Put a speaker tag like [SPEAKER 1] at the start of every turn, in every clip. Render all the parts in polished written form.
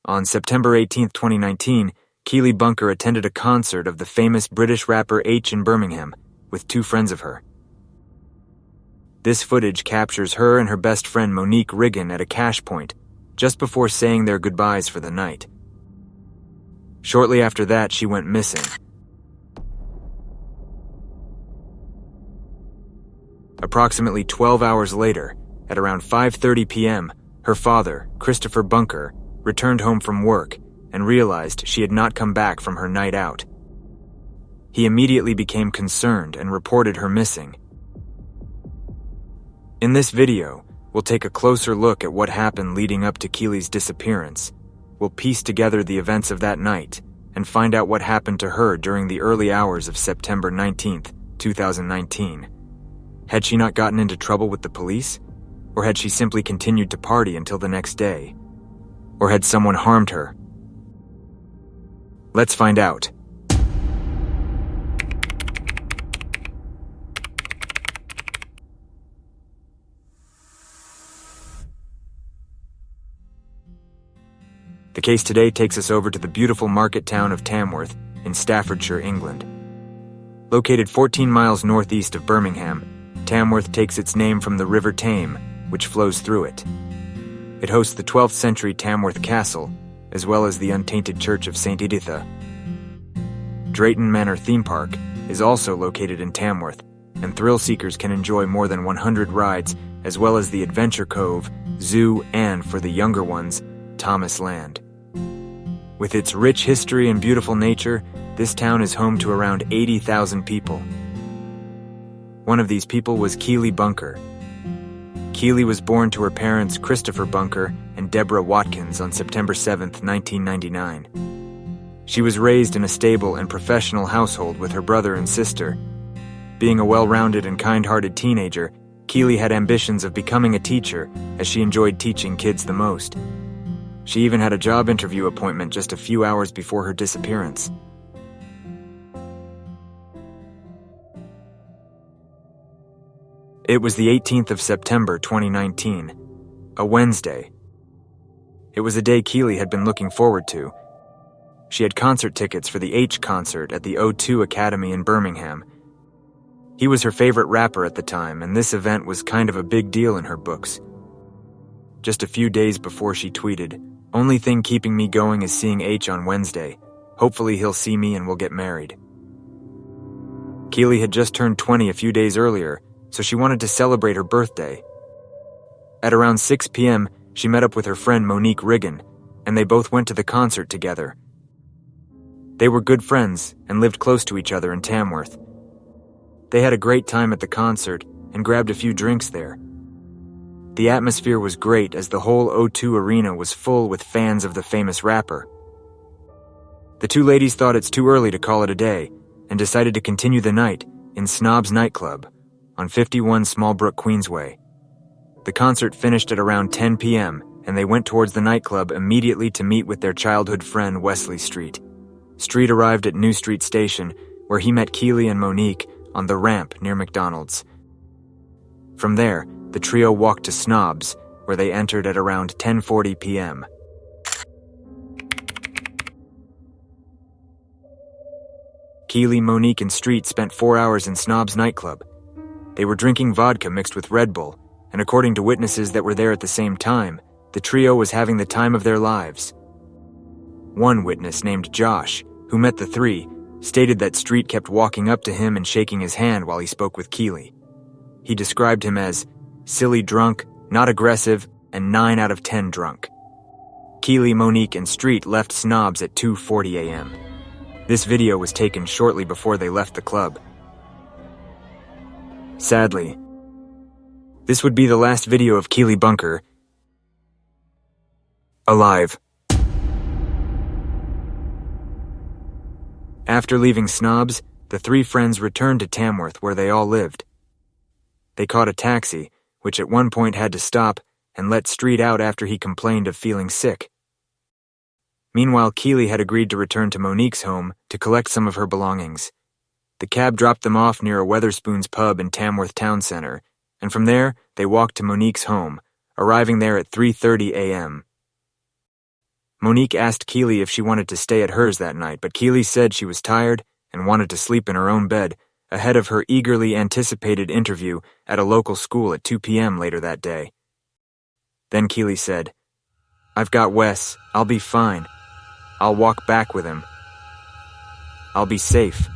[SPEAKER 1] On September 18, 2019, Keeley Bunker attended a concert of the famous British rapper Aitch in Birmingham with two friends of her. This footage captures her and her best friend Monique Riggin at a cash point, just before saying their goodbyes for the night. Shortly after that, she went missing. Approximately 12 hours later, at around 5:30 p.m., her father, Christopher Bunker, returned home from work and realized she had not come back from her night out. He immediately became concerned and reported her missing. In this video, we'll take a closer look at what happened leading up to Keeley's disappearance. We'll piece together the events of that night and find out what happened to her during the early hours of September 19, 2019. Had she not gotten into trouble with the police? Or had she simply continued to party until the next day? Or had someone harmed her? Let's find out. The case today takes us over to the beautiful market town of Tamworth in Staffordshire, England. Located 14 miles northeast of Birmingham, Tamworth takes its name from the River Tame, which flows through it. It hosts the 12th century Tamworth Castle, as well as the untainted Church of St. Editha. Drayton Manor Theme Park is also located in Tamworth, and thrill seekers can enjoy more than 100 rides, as well as the Adventure Cove, Zoo, and, for the younger ones, Thomas Land. With its rich history and beautiful nature, this town is home to around 80,000 people. One of these people was Keeley Bunker. Keeley was born to her parents Christopher Bunker and Deborah Watkins on September 7, 1999. She was raised in a stable and professional household with her brother and sister. Being a well-rounded and kind-hearted teenager, Keeley had ambitions of becoming a teacher, as she enjoyed teaching kids the most. She even had a job interview appointment just a few hours before her disappearance. It was the 18th of September 2019, a Wednesday. It was a day Keeley had been looking forward to. She had concert tickets for the Aitch concert at the O2 Academy in Birmingham. He was her favorite rapper at the time, and this event was kind of a big deal in her books. Just a few days before she tweeted, "Only thing keeping me going is seeing Aitch on Wednesday. Hopefully he'll see me and we'll get married." Keeley had just turned 20 a few days earlier, so she wanted to celebrate her birthday. At around 6 p.m., she met up with her friend Monique Riggin, and they both went to the concert together. They were good friends and lived close to each other in Tamworth. They had a great time at the concert and grabbed a few drinks there. The atmosphere was great as the whole O2 arena was full with fans of the famous rapper. The two ladies thought it's too early to call it a day and decided to continue the night in Snob's nightclub on 51 Smallbrook Queensway. The concert finished at around 10 p.m., and they went towards the nightclub immediately to meet with their childhood friend Wesley Street. Street arrived at New Street Station, where he met Keeley and Monique on the ramp near McDonald's. From there, the trio walked to Snob's, where they entered at around 10:40 p.m. Keeley, Monique, and Street spent 4 hours in Snob's nightclub. They were drinking vodka mixed with Red Bull, and according to witnesses that were there at the same time, the trio was having the time of their lives. One witness named Josh, who met the three, stated that Street kept walking up to him and shaking his hand while he spoke with Keeley. He described him as silly drunk, not aggressive, and 9 out of 10 drunk. Keeley, Monique, and Street left Snob's at 2:40 a.m. This video was taken shortly before they left the club. Sadly, this would be the last video of Keeley Bunker alive. After leaving Snob's, the three friends returned to Tamworth where they all lived. They caught a taxi, which at one point had to stop and let Street out after he complained of feeling sick. Meanwhile, Keeley had agreed to return to Monique's home to collect some of her belongings. The cab dropped them off near a Wetherspoons pub in Tamworth Town Centre, and from there, they walked to Monique's home, arriving there at 3:30 a.m. Monique asked Keeley if she wanted to stay at hers that night, but Keeley said she was tired and wanted to sleep in her own bed ahead of her eagerly anticipated interview at a local school at 2 p.m. later that day. Then Keeley said, "I've got Wes. I'll be fine. I'll walk back with him. I'll be safe."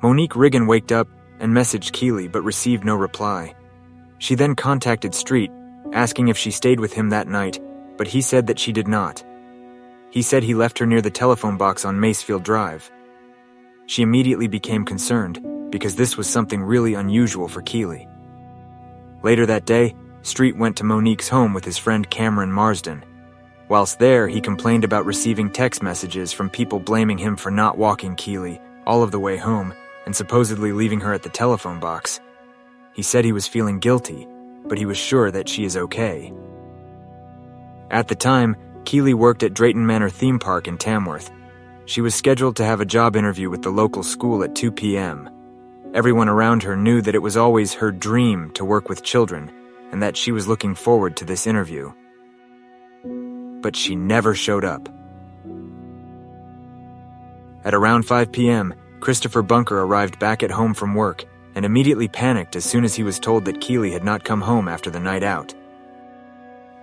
[SPEAKER 1] Monique Riggin waked up and messaged Keeley but received no reply. She then contacted Street, asking if she stayed with him that night, but he said that she did not. He said he left her near the telephone box on Macefield Drive. She immediately became concerned because this was something really unusual for Keeley. Later that day, Street went to Monique's home with his friend Cameron Marsden. Whilst there, he complained about receiving text messages from people blaming him for not walking Keeley all of the way home and supposedly leaving her at the telephone box. He said he was feeling guilty, but he was sure that she is okay. At the time, Keeley worked at Drayton Manor Theme Park in Tamworth. She was scheduled to have a job interview with the local school at 2 p.m. Everyone around her knew that it was always her dream to work with children and that she was looking forward to this interview. But she never showed up. At around 5 p.m., Christopher Bunker arrived back at home from work and immediately panicked as soon as he was told that Keeley had not come home after the night out.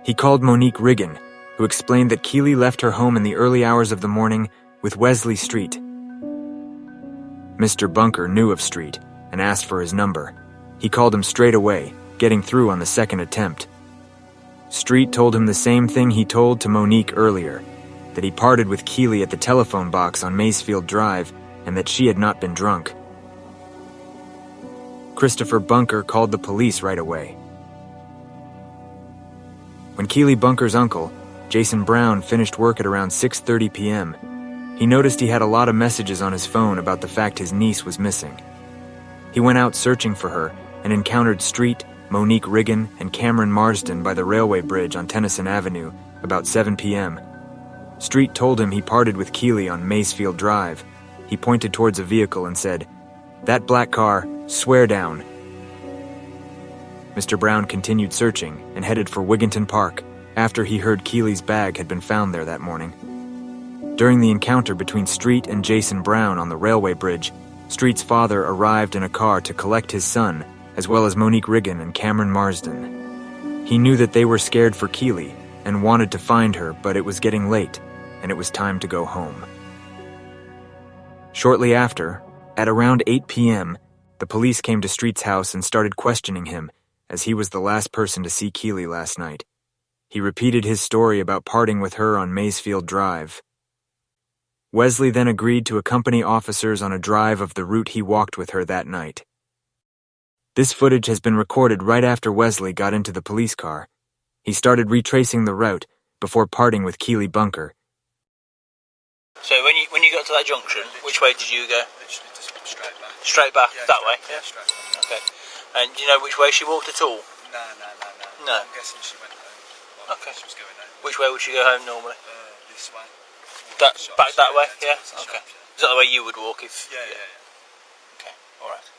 [SPEAKER 1] He called Monique Riggin, who explained that Keeley left her home in the early hours of the morning with Wesley Street. Mr. Bunker knew of Street and asked for his number. He called him straight away, getting through on the second attempt. Street told him the same thing he told to Monique earlier, that he parted with Keeley at the telephone box on Macefield Drive and that she had not been drunk. Christopher Bunker called the police right away. When Keeley Bunker's uncle, Jason Brown, finished work at around 6:30 p.m., he noticed he had a lot of messages on his phone about the fact his niece was missing. He went out searching for her and encountered Street, Monique Riggin, and Cameron Marsden by the railway bridge on Tennyson Avenue about 7 p.m. Street told him he parted with Keeley on Macefield Drive. He pointed towards a vehicle and said, "That black car, swear down." Mr. Brown continued searching and headed for Wigginton Park after he heard Keeley's bag had been found there that morning. During the encounter between Street and Jason Brown on the railway bridge, Street's father arrived in a car to collect his son, as well as Monique Riggin and Cameron Marsden. He knew that they were scared for Keeley and wanted to find her, but it was getting late, and it was time to go home. Shortly after, at around 8 p.m., the police came to Street's house and started questioning him, as he was the last person to see Keeley last night. He repeated his story about parting with her on Macefield Drive. Wesley then agreed to accompany officers on a drive of the route he walked with her that night. This footage has been recorded right after Wesley got into the police car. He started retracing the route before parting with Keeley Bunker.
[SPEAKER 2] So when you got to that junction, which way did you go?
[SPEAKER 3] Literally just straight back.
[SPEAKER 2] Straight back,
[SPEAKER 3] Yeah,
[SPEAKER 2] that way?
[SPEAKER 3] Yeah, straight back.
[SPEAKER 2] Okay. And do you know which way she walked at all?
[SPEAKER 3] No.
[SPEAKER 2] No?
[SPEAKER 3] I'm guessing she went home.
[SPEAKER 2] Okay.
[SPEAKER 3] She was going home.
[SPEAKER 2] Which way would she go home normally?
[SPEAKER 3] This way.
[SPEAKER 2] Back that way?
[SPEAKER 3] Yeah.
[SPEAKER 2] Yeah? Okay. Is that the way you would walk if...
[SPEAKER 3] Yeah.
[SPEAKER 2] Okay, alright.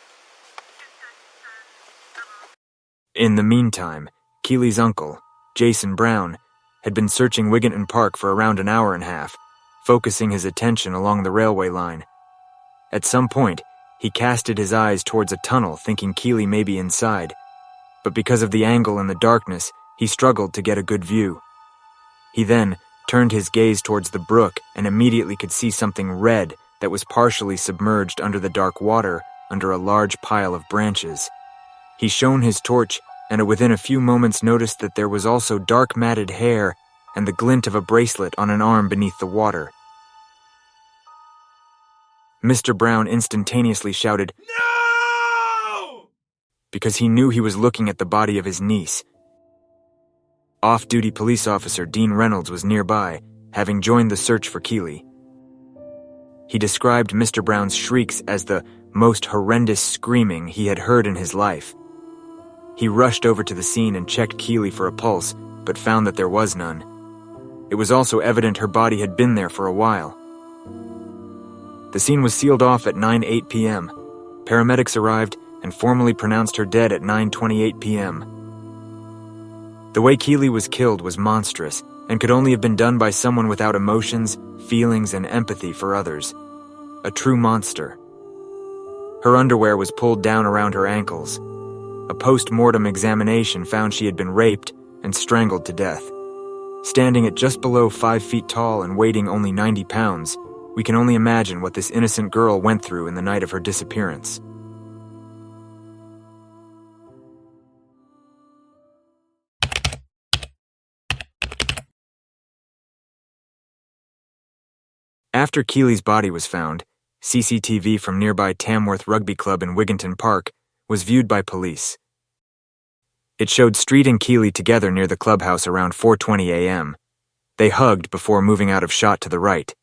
[SPEAKER 1] In the meantime, Keeley's uncle, Jason Brown, had been searching Wigginton Park for around an hour and a half, focusing his attention along the railway line. At some point, he casted his eyes towards a tunnel thinking Keeley may be inside, but because of the angle and the darkness, he struggled to get a good view. He then turned his gaze towards the brook and immediately could see something red that was partially submerged under the dark water under a large pile of branches. He shone his torch and within a few moments noticed that there was also dark matted hair and the glint of a bracelet on an arm beneath the water. Mr. Brown instantaneously shouted, "No!" because he knew he was looking at the body of his niece. Off-duty police officer Dean Reynolds was nearby, having joined the search for Keeley. He described Mr. Brown's shrieks as the most horrendous screaming he had heard in his life. He rushed over to the scene and checked Keeley for a pulse, but found that there was none. It was also evident her body had been there for a while. The scene was sealed off at 9:08 p.m. paramedics arrived and formally pronounced her dead at 9:28 p.m. The way Keeley was killed was monstrous and could only have been done by someone without emotions, feelings, and empathy for others. A true monster. Her underwear was pulled down around her ankles. A post-mortem examination found she had been raped and strangled to death. Standing at just below 5 feet tall and weighing only 90 pounds, we can only imagine what this innocent girl went through in the night of her disappearance. After Keeley's body was found, CCTV from nearby Tamworth Rugby Club in Wigginton Park was viewed by police. It showed Street and Keeley together near the clubhouse around 4:20 a.m. They hugged before moving out of shot to the right.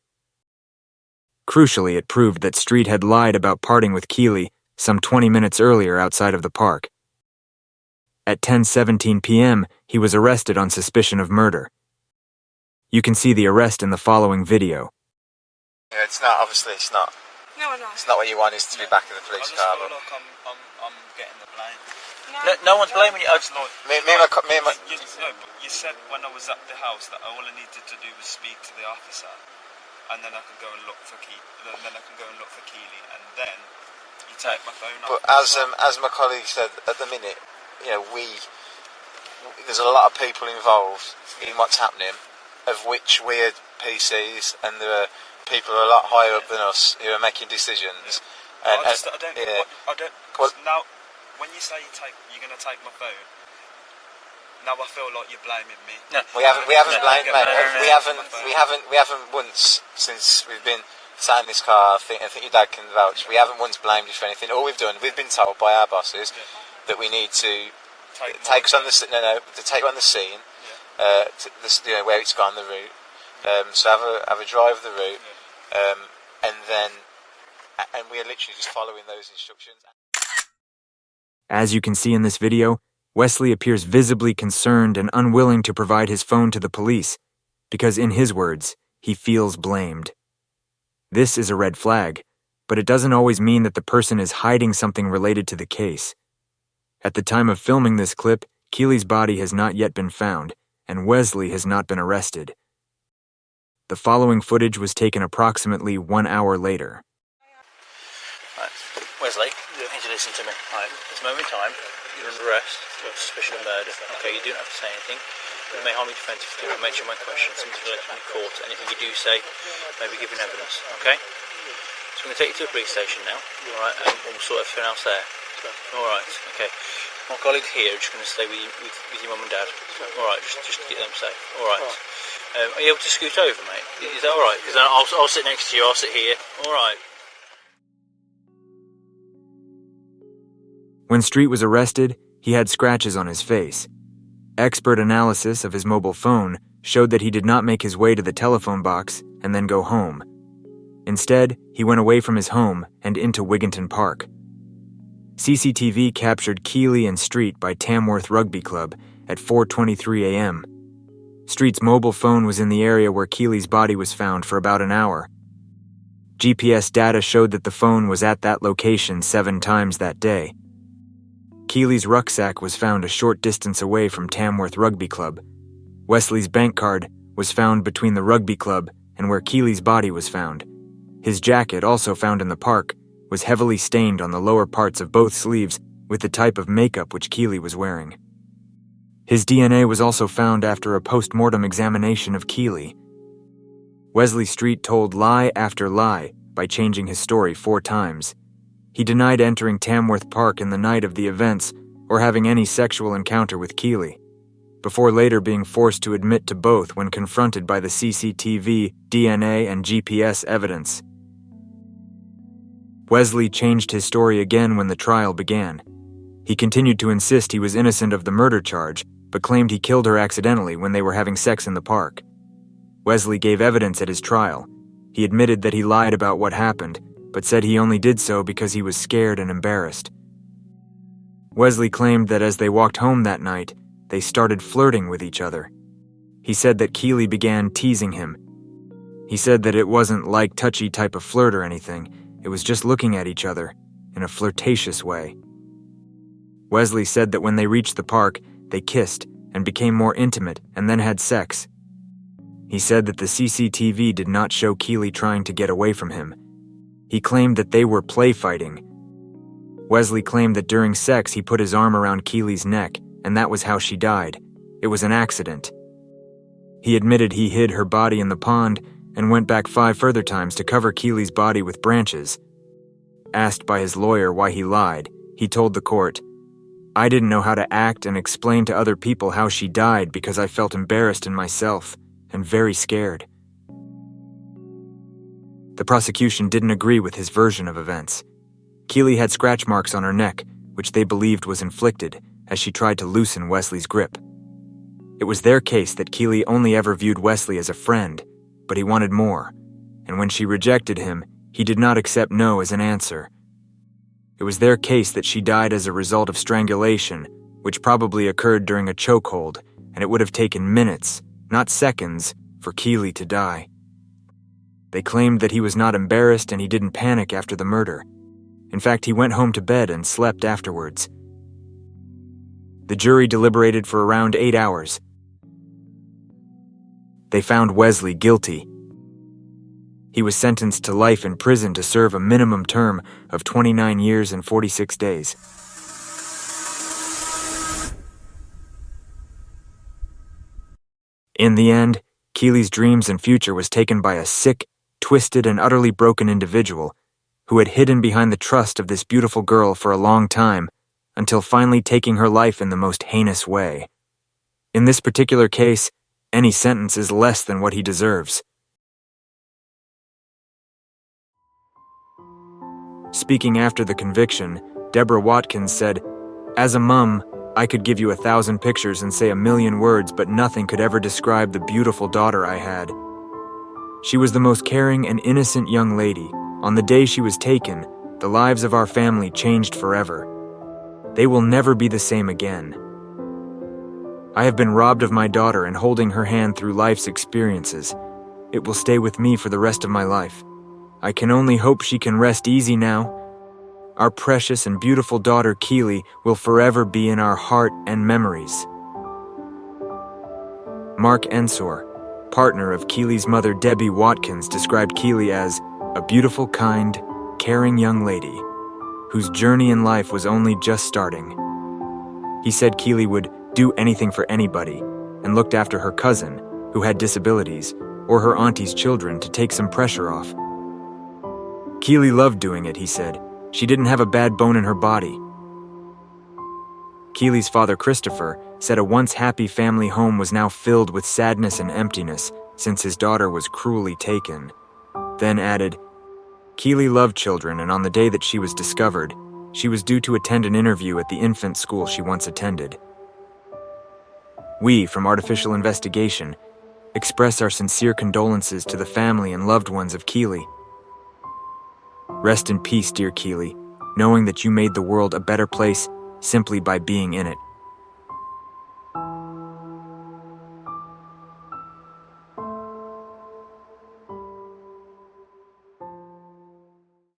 [SPEAKER 1] Crucially, it proved that Street had lied about parting with Keeley some 20 minutes earlier outside of the park. At 10:17 p.m., he was arrested on suspicion of murder. You can see the arrest in the following video.
[SPEAKER 4] Yeah, it's not, obviously it's not.
[SPEAKER 5] No, no.
[SPEAKER 4] It's not what you want, is to be back in the police car.
[SPEAKER 3] I just feel like I'm getting the blame.
[SPEAKER 2] No one's blaming you.
[SPEAKER 4] Me and my
[SPEAKER 3] You said when I was at the house that all I needed to do was speak to the officer, and then I could go and look for Keeley, and then you take my phone off.
[SPEAKER 4] But as my colleague said, at the minute, you know, there's a lot of people involved in what's happening, of which we're PCs, and there are people a lot higher up than us who are making decisions.
[SPEAKER 3] Yeah. I don't. Because now, when you say you're going to take my phone, now I feel like you're blaming me.
[SPEAKER 2] No,
[SPEAKER 4] We haven't blamed, mate. We
[SPEAKER 2] no.
[SPEAKER 4] haven't once, since we've been sat in this car. I think your dad can vouch. We haven't once blamed you for anything. All we've done, we've been told by our bosses that we need to take us on the scene. To take on the scene. Where it's gone, the route. So have a drive of the route, and we are literally just following those instructions.
[SPEAKER 1] As you can see in this video, Wesley appears visibly concerned and unwilling to provide his phone to the police, because in his words, he feels blamed. This is a red flag, but it doesn't always mean that the person is hiding something related to the case. At the time of filming this clip, Keeley's body has not yet been found, and Wesley has not been arrested. The following footage was taken approximately 1 hour later.
[SPEAKER 2] Right. Wesley, you need to listen to me. Right. At this moment in time, you're under arrest for suspicion of murder. Okay, you don't have to say anything. It may harm your defence if you don't mention my questions. Something to let you in court. Anything you do say may be given evidence. Okay? So I'm going to take you to the police station now. Alright, and we'll sort everything else there. Alright, okay. My colleague here is just going to stay with your mum and dad. Alright, just to get them safe. Alright. Are you able to scoot over, mate? Is that alright? Because I'll sit next to you, I'll sit here. Alright.
[SPEAKER 1] When Street was arrested, he had scratches on his face. Expert analysis of his mobile phone showed that he did not make his way to the telephone box and then go home. Instead, he went away from his home and into Wigginton Park. CCTV captured Keeley and Street by Tamworth Rugby Club at 4:23 a.m. Street's mobile phone was in the area where Keeley's body was found for about an hour. GPS data showed that the phone was at that location 7 times that day. Keeley's rucksack was found a short distance away from Tamworth Rugby Club. Wesley's bank card was found between the rugby club and where Keeley's body was found. His jacket, also found in the park, was heavily stained on the lower parts of both sleeves with the type of makeup which Keeley was wearing. His DNA was also found after a post-mortem examination of Keeley. Wesley Street told lie after lie by changing his story 4 times. He denied entering Tamworth Park in the night of the events or having any sexual encounter with Keeley, before later being forced to admit to both when confronted by the CCTV, DNA, and GPS evidence. Wesley changed his story again when the trial began. He continued to insist he was innocent of the murder charge, but claimed he killed her accidentally when they were having sex in the park. Wesley gave evidence at his trial. He admitted that he lied about what happened, but said he only did so because he was scared and embarrassed. Wesley claimed that as they walked home that night, they started flirting with each other. He said that Keeley began teasing him. He said that it wasn't like touchy type of flirt or anything, it was just looking at each other, in a flirtatious way. Wesley said that when they reached the park, they kissed and became more intimate and then had sex. He said that the CCTV did not show Keeley trying to get away from him. He claimed that they were play fighting. Wesley claimed that during sex he put his arm around Keeley's neck, and that was how she died. It was an accident. He admitted he hid her body in the pond and went back 5 further times to cover Keeley's body with branches. Asked by his lawyer why he lied, he told the court, "I didn't know how to act and explain to other people how she died because I felt embarrassed in myself and very scared." The prosecution didn't agree with his version of events. Keeley had scratch marks on her neck, which they believed was inflicted as she tried to loosen Wesley's grip. It was their case that Keeley only ever viewed Wesley as a friend, but he wanted more, and when she rejected him, he did not accept no as an answer. It was their case that she died as a result of strangulation, which probably occurred during a chokehold, and it would have taken minutes, not seconds, for Keeley to die. They claimed that he was not embarrassed and he didn't panic after the murder. In fact, he went home to bed and slept afterwards. The jury deliberated for around 8 hours. They found Wesley guilty. He was sentenced to life in prison to serve a minimum term of 29 years and 46 days. In the end, Keeley's dreams and future was taken by a sick, twisted, and utterly broken individual who had hidden behind the trust of this beautiful girl for a long time, until finally taking her life in the most heinous way. In this particular case, any sentence is less than what he deserves. Speaking after the conviction, Deborah Watkins said, "As a mom, I could give you 1,000 pictures and say 1,000,000 words, but nothing could ever describe the beautiful daughter I had. She was the most caring and innocent young lady. On the day she was taken, the lives of our family changed forever. They will never be the same again. I have been robbed of my daughter and holding her hand through life's experiences. It will stay with me for the rest of my life. I can only hope she can rest easy now. Our precious and beautiful daughter Keeley will forever be in our heart and memories." Mark Ensor, partner of Keeley's mother Debbie Watkins, described Keeley as a beautiful, kind, caring young lady whose journey in life was only just starting. He said Keeley would do anything for anybody and looked after her cousin, who had disabilities, or her auntie's children to take some pressure off. Keeley loved doing it, he said. She didn't have a bad bone in her body. Keeley's father, Christopher, said a once happy family home was now filled with sadness and emptiness since his daughter was cruelly taken. Then added, Keeley loved children, and on the day that she was discovered, she was due to attend an interview at the infant school she once attended. We, from Artificial Investigation, express our sincere condolences to the family and loved ones of Keeley. Rest in peace, dear Keeley, knowing that you made the world a better place simply by being in it.